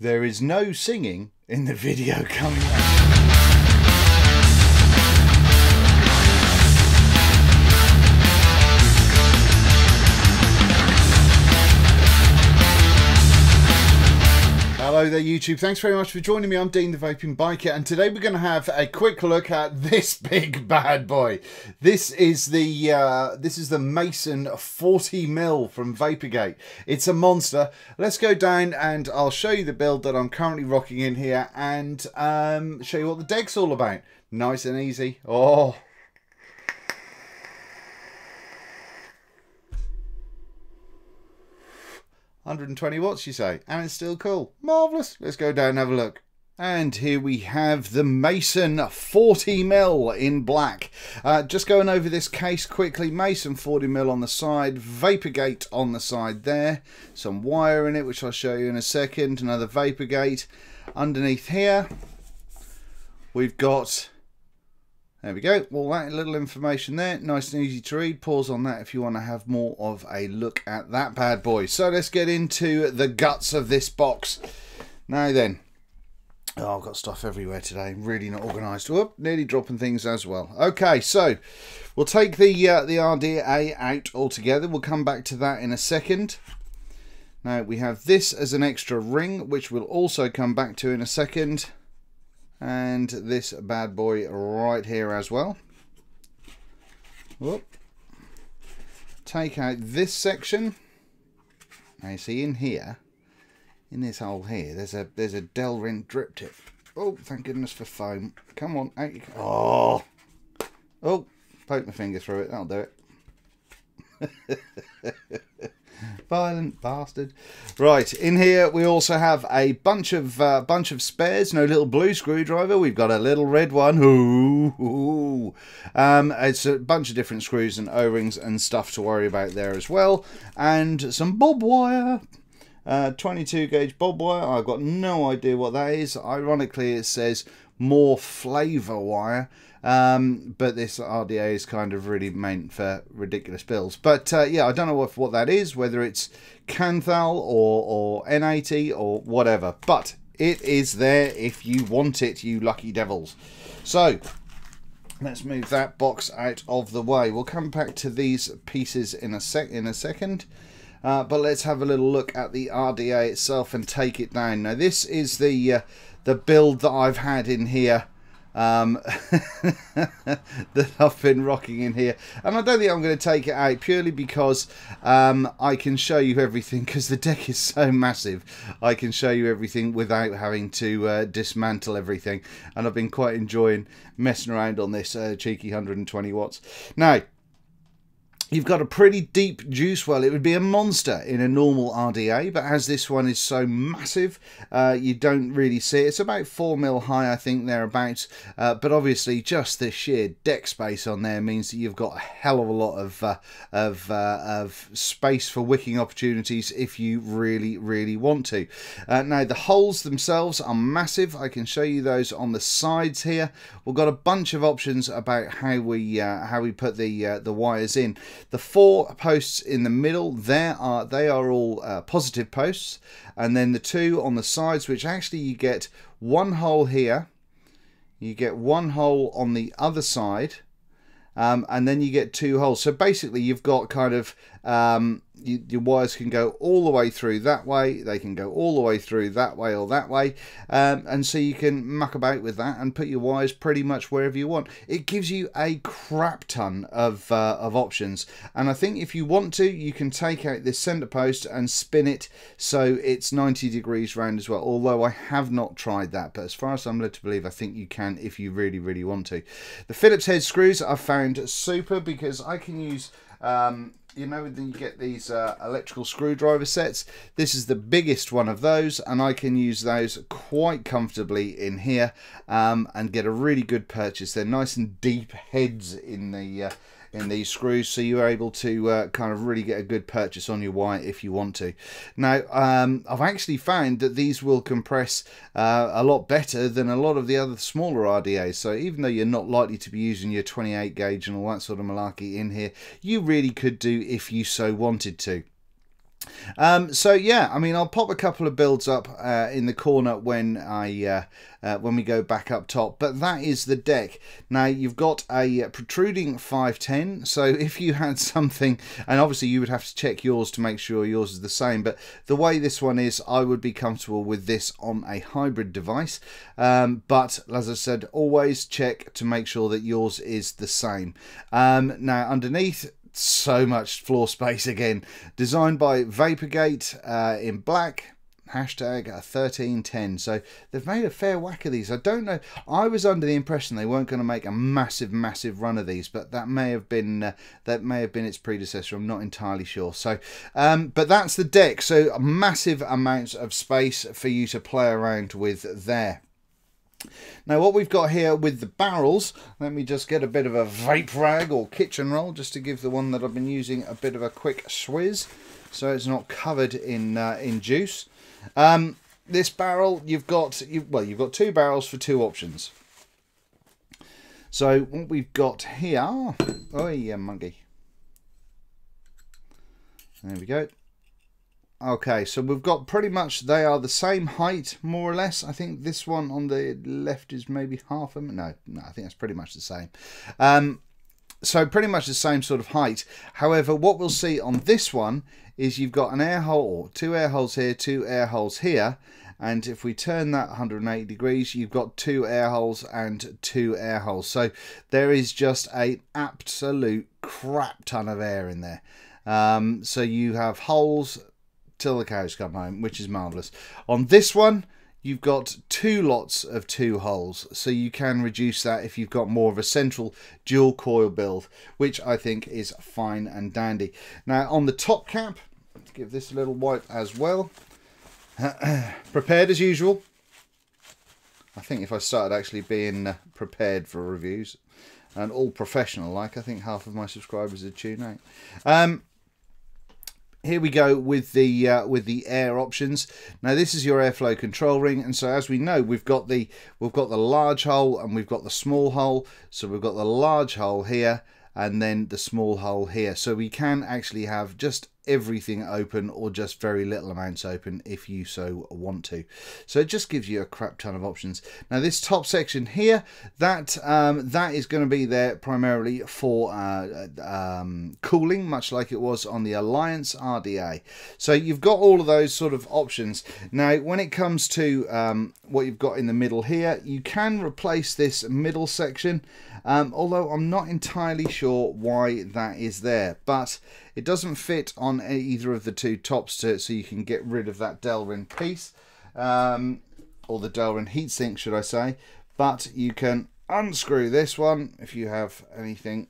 There is no singing in the video coming up. Hello there YouTube, thanks very much for joining me. I'm Dean the Vaping Biker, and today we're going to have a quick look at this big bad boy. This is the Mason 40mm from Vaporgate. It's a monster. Let's go down and I'll show you the build that I'm currently rocking in here and show you what the deck's all about. Nice and easy. Oh, 120 watts you say, and it's still cool. Marvellous. Let's go down and have a look. And here we have the Mason 40mm in black. Just going over this case quickly. Mason 40mm on the side, Vaporgate on the side there. Some wire in it, which I'll show you in a second. Another Vaporgate. Underneath here, we've got... There we go, all that little information there, nice and easy to read. Pause on that if you want to have more of a look at that bad boy. So let's get into the guts of this box. Now then, oh, I've got stuff everywhere today, really not organised. Whoop, nearly dropping things as well. Okay, so we'll take the RDA out altogether. We'll come back to that in a second. Now we have this as an extra ring, which we'll also come back to in a second. And this bad boy right here as well. Whoop. Take out this section. Now you see in here, in this hole here, there's a Delrin drip tip. Oh, thank goodness for foam. Come on, out you go. Oh, poke my finger through it. That'll do it. Violent bastard. Right, in here we also have a bunch of spares. No little blue screwdriver. We've got a little red one. Ooh. It's a bunch of different screws and O-rings and stuff to worry about there as well. And some bob wire. 22 gauge bob wire. I've got no idea what that is. Ironically, it says more flavour wire. But this RDA is kind of really meant for ridiculous builds. But yeah, I don't know what that is, whether it's Canthal or N80 or whatever. But it is there if you want it, you lucky devils. So let's move that box out of the way. We'll come back to these pieces in a second. But let's have a little look at the RDA itself and take it down. Now this is the build that I've had in here. That I've been rocking in here, and I don't think I'm going to take it out purely because I can show you everything, because the deck is so massive. I can show you everything without having to dismantle everything, and I've been quite enjoying messing around on this cheeky 120 watts. Now you've got a pretty deep juice well. It would be a monster in a normal RDA, but as this one is so massive, you don't really see it. It's about 4mm high, I think, thereabouts. But obviously, just the sheer deck space on there means that you've got a hell of a lot of space for wicking opportunities if you really, really want to. Now, the holes themselves are massive. I can show you those on the sides here. We've got a bunch of options about how we put the wires in. The 4 posts in the middle, they are all positive posts, and then the 2 on the sides, which actually you get one hole here, you get one hole on the other side, and then you get 2 holes. So basically you've got kind of your wires can go all the way through that way, they can go all the way through that way or that way, and so you can muck about with that and put your wires pretty much wherever you want. It gives you a crap ton of options, and I think if you want to, you can take out this center post and spin it so it's 90 degrees round as well, although I have not tried that, but as far as I'm led to believe, I think you can if you really, really want to. The Phillips head screws I've found super, because I can use you know, then you get these electrical screwdriver sets. This is the biggest one of those, and I can use those quite comfortably in here and get a really good purchase. They're nice and deep heads in these screws, so you're able to kind of really get a good purchase on your wire if you want to. Now, I've actually found that these will compress a lot better than a lot of the other smaller RDAs, so even though you're not likely to be using your 28 gauge and all that sort of malarkey in here, you really could do if you so wanted to. So yeah, I mean, I'll pop a couple of builds up in the corner when when we go back up top, but that is the deck. Now you've got a protruding 510, so if you had something, and obviously you would have to check yours to make sure yours is the same, but the way this one is, I would be comfortable with this on a hybrid device, but as I said, always check to make sure that yours is the same. Now underneath, so much floor space again. Designed by Vaporgate in black. Hashtag 1310. So they've made a fair whack of these. I don't know. I was under the impression they weren't going to make a massive run of these, but that may have been its predecessor. I'm not entirely sure. So, but that's the deck. So massive amounts of space for you to play around with there. Now what we've got here with the barrels, let me just get a bit of a vape rag or kitchen roll just to give the one that I've been using a bit of a quick swizz so it's not covered in juice. This barrel, you've got two barrels for two options. So what we've got here, oh yeah, monkey. There we go. Okay, so we've got pretty much, they are the same height, more or less. I think this one on the left is maybe half of them. No, I think that's pretty much the same. So pretty much the same sort of height. However, what we'll see on this one is you've got an air hole, or two air holes here, two air holes here. And if we turn that 180 degrees, you've got two air holes and two air holes. So there is just an absolute crap ton of air in there. So you have holes till the cows come home, which is marvellous. On this one, you've got two lots of two holes, so you can reduce that if you've got more of a central dual coil build, which I think is fine and dandy. Now on the top cap, let's give this a little wipe as well. Prepared as usual. I think if I started actually being prepared for reviews and all professional like, I think half of my subscribers would tune out. Here we go with the air options. Now this is your airflow control ring, and so as we know, we've got the large hole and we've got the small hole. So we've got the large hole here and then the small hole here. So we can actually have just everything open or just very little amounts open if you so want to. So it just gives you a crap ton of options. Now this top section here, that is going to be there primarily for cooling, much like it was on the Alliance RDA. So you've got all of those sort of options. Now when it comes to what you've got in the middle here, you can replace this middle section, although I'm not entirely sure why that is there, but it doesn't fit on either of the two tops, so you can get rid of that Delrin piece, or the Delrin heatsink, should I say. But you can unscrew this one if you have anything.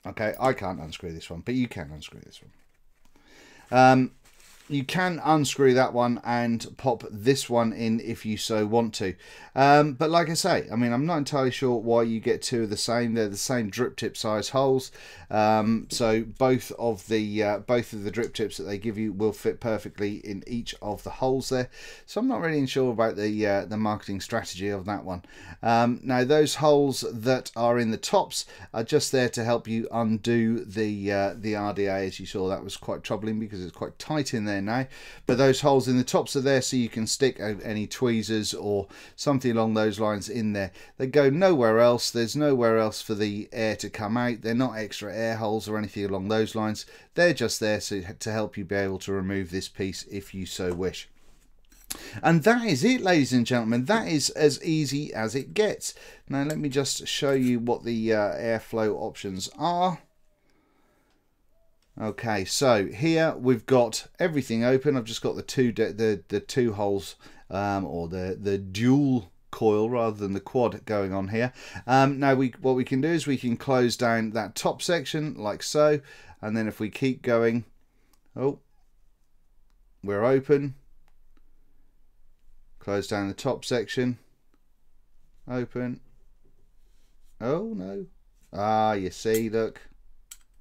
Okay, I can't unscrew this one, but you can unscrew this one. You can unscrew that one and pop this one in if you so want to. But like I say, I mean, I'm not entirely sure why you get two of the same. They're the same drip tip size holes. So both of the drip tips that they give you will fit perfectly in each of the holes there. So I'm not really sure about the marketing strategy of that one. Now those holes that are in the tops are just there to help you undo the RDA. As you saw, that was quite troubling because it's quite tight in there now, but those holes in the tops are there so you can stick any tweezers or something along those lines in there. They go nowhere else. There's nowhere else for the air to come out. They're not extra air holes or anything along those lines. They're just there to help you be able to remove this piece if you so wish. And that is it, ladies and gentlemen. That is as easy as it gets. Now let me just show you what the airflow options are. Okay, so here we've got everything open. I've just got the two holes, or the dual coil rather than the quad going on here. Now what we can do is we can close down that top section like so, and then if we keep going, oh, we're open. Close down the top section, open. Oh no, you see, look,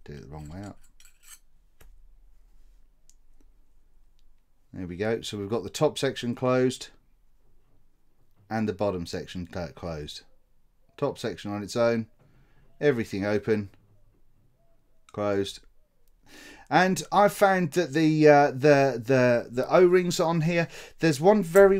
did it the wrong way up. There we go. So we've got the top section closed and the bottom section closed. Top section on its own, everything open, closed. And I found that the O-rings on here, there's one very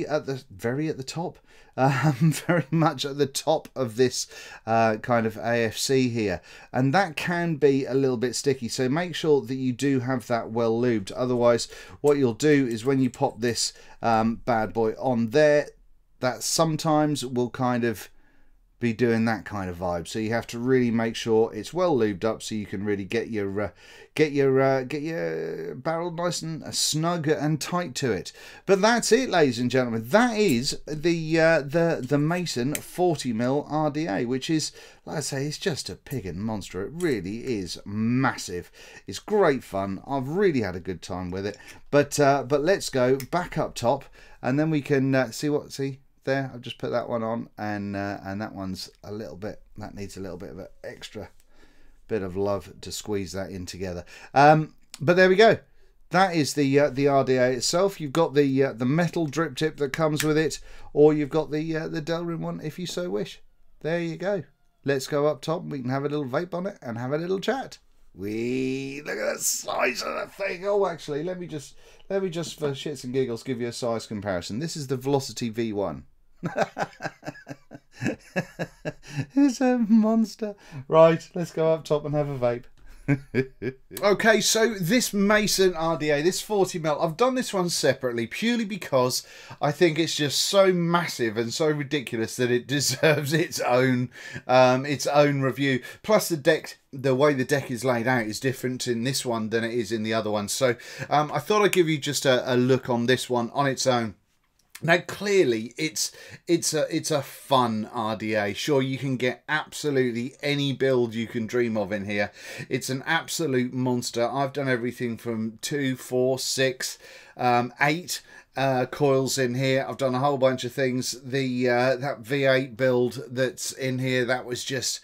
at the top, very much at the top of this kind of AFC here, and that can be a little bit sticky. So make sure that you do have that well lubed. Otherwise, what you'll do is when you pop this bad boy on there, that sometimes will kind of be doing that kind of vibe. So you have to really make sure it's well lubed up so you can really get your barrel nice and snug and tight to it. But that's it, ladies and gentlemen. That is the Mason 40mm RDA, which is, like I say, it's just a pig and monster. It really is massive. It's great fun. I've really had a good time with it. But let's go back up top, and then we can see there. I've just put that one on, and that one's a little bit, that needs a little bit of an extra bit of love to squeeze that in together. But there we go. That is the RDA itself. You've got the metal drip tip that comes with it, or you've got the Delrin one if you so wish. There you go. Let's go up top and we can have a little vape on it and have a little chat. Look at the size of that thing. Oh, actually, let me just for shits and giggles give you a size comparison. This is the Velocity V1. It's a monster. Right, let's go up top and have a vape. Okay, so this Mason RDA, this 40mm, I've done this one separately purely because I think it's just so massive and so ridiculous that it deserves its own review. Plus the way the deck is laid out is different in this one than it is in the other one. So I thought I'd give you just a look on this one on its own. Now, clearly, it's a fun RDA. Sure, you can get absolutely any build you can dream of in here. It's an absolute monster. I've done everything from 2, 4, 6, 8 coils in here. I've done a whole bunch of things. That V8 build that's in here, that was just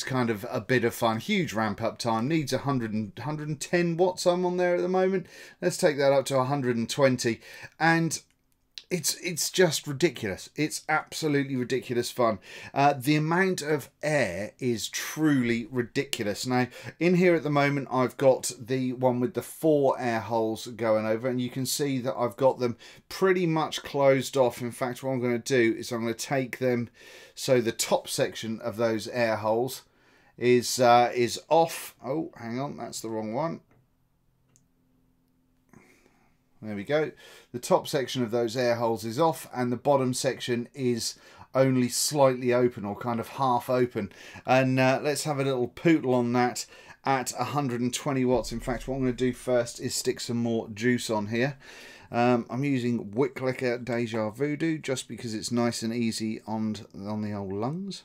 kind of a bit of fun. Huge ramp up time. Needs 110 watts. I'm on there at the moment. Let's take that up to 120, and it's just ridiculous. It's absolutely ridiculous fun. The amount of air is truly ridiculous. Now, in here at the moment, I've got the one with the 4 air holes going over, and you can see that I've got them pretty much closed off. In fact, what I'm going to do is I'm going to take them so the top section of those air holes is off. Oh, hang on, that's the wrong one. There we go. The top section of those air holes is off, and the bottom section is only slightly open, or kind of half open. And let's have a little poodle on that at 120 watts. In fact, what I'm going to do first is stick some more juice on here. I'm using Wicklicker Deja Voodoo just because it's nice and easy on the old lungs.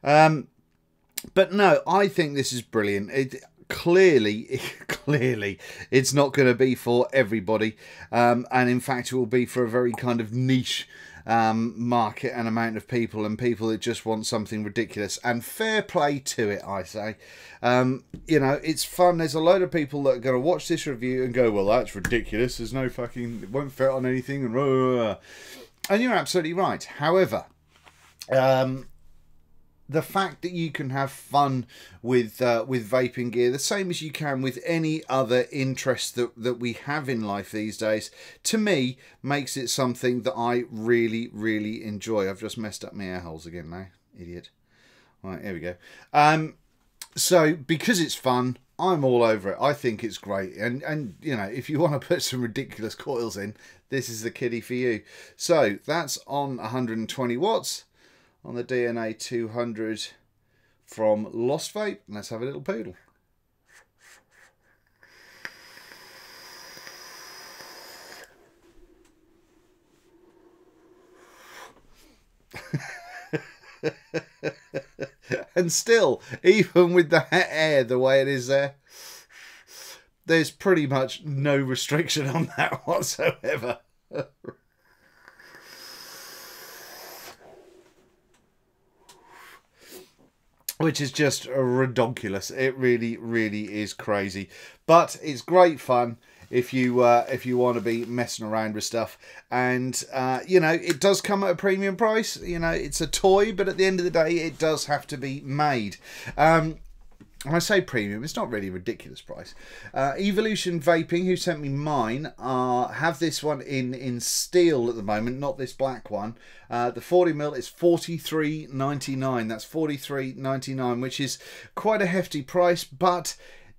But no, I think this is brilliant. Clearly it's not going to be for everybody, and in fact it will be for a very kind of niche market and amount of people, and people that just want something ridiculous. And fair play to it, I say. You know, it's fun. There's a load of people that are going to watch this review and go, well, that's ridiculous, there's no fucking, it won't fit on anything, and you're absolutely right. However, the fact that you can have fun with vaping gear, the same as you can with any other interest that we have in life these days, to me, makes it something that I really, really enjoy. I've just messed up my air holes again now, idiot. Right, here we go. So, because it's fun, I'm all over it. I think it's great. And you know, if you want to put some ridiculous coils in, this is the kitty for you. So, that's on 120 watts. On the DNA 200 from Lost Vape. Let's have a little poodle. And still, even with the air the way it is there, there's pretty much no restriction on that whatsoever. Which is just redonkulous. It really, really is crazy. But it's great fun if you want to be messing around with stuff. And, you know, it does come at a premium price. You know, it's a toy, but at the end of the day, it does have to be made. when I say premium, it's not really a ridiculous price. Evolution Vaping, who sent me mine, have this one in steel at the moment, not this black one. The 40mm is $43.99. That's $43.99, which is quite a hefty price, but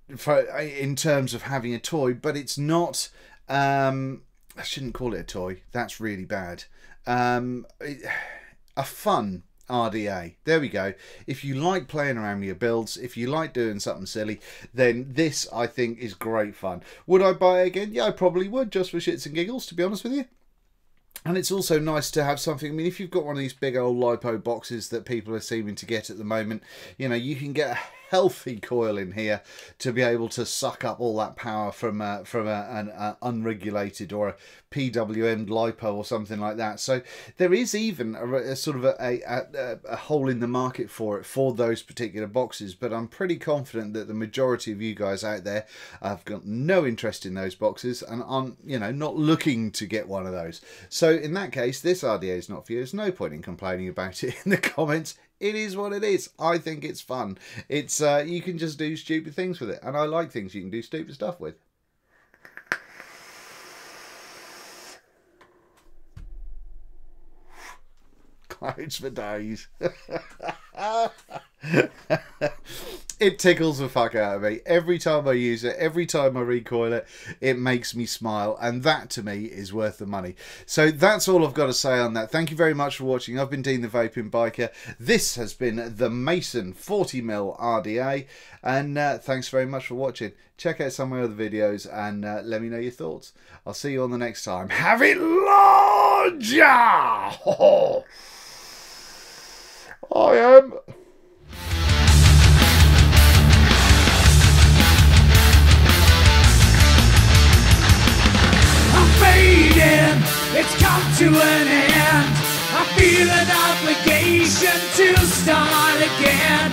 in terms of having a toy, but it's not. I shouldn't call it a toy. That's really bad. A fun RDA. There we go. If you like playing around with your builds, if you like doing something silly, then this, I think, is great fun. Would I buy it again? Yeah, I probably would, just for shits and giggles, to be honest with you. And it's also nice to have something. I mean, if you've got one of these big old LiPo boxes that people are seeming to get at the moment, you know, you can get a healthy coil in here to be able to suck up all that power from an unregulated or a PWM LiPo or something like that. So there is even a sort of a hole in the market for it, for those particular boxes. But I'm pretty confident that the majority of you guys out there have got no interest in those boxes and aren't, you know, not looking to get one of those. So in that case, this RDA is not for you. There's no point in complaining about it in the comments. It is what it is. I think it's fun. It's you can just do stupid things with it, and I like things you can do stupid stuff with. Clouds for days. It tickles the fuck out of me. Every time I use it, every time I recoil it, it makes me smile. And that, to me, is worth the money. So that's all I've got to say on that. Thank you very much for watching. I've been Dean the Vaping Biker. This has been the Mason 40mm RDA. And thanks very much for watching. Check out some of my other videos and let me know your thoughts. I'll see you on the next time. Have it larger! I am... It's come to an end. I feel an obligation to start again.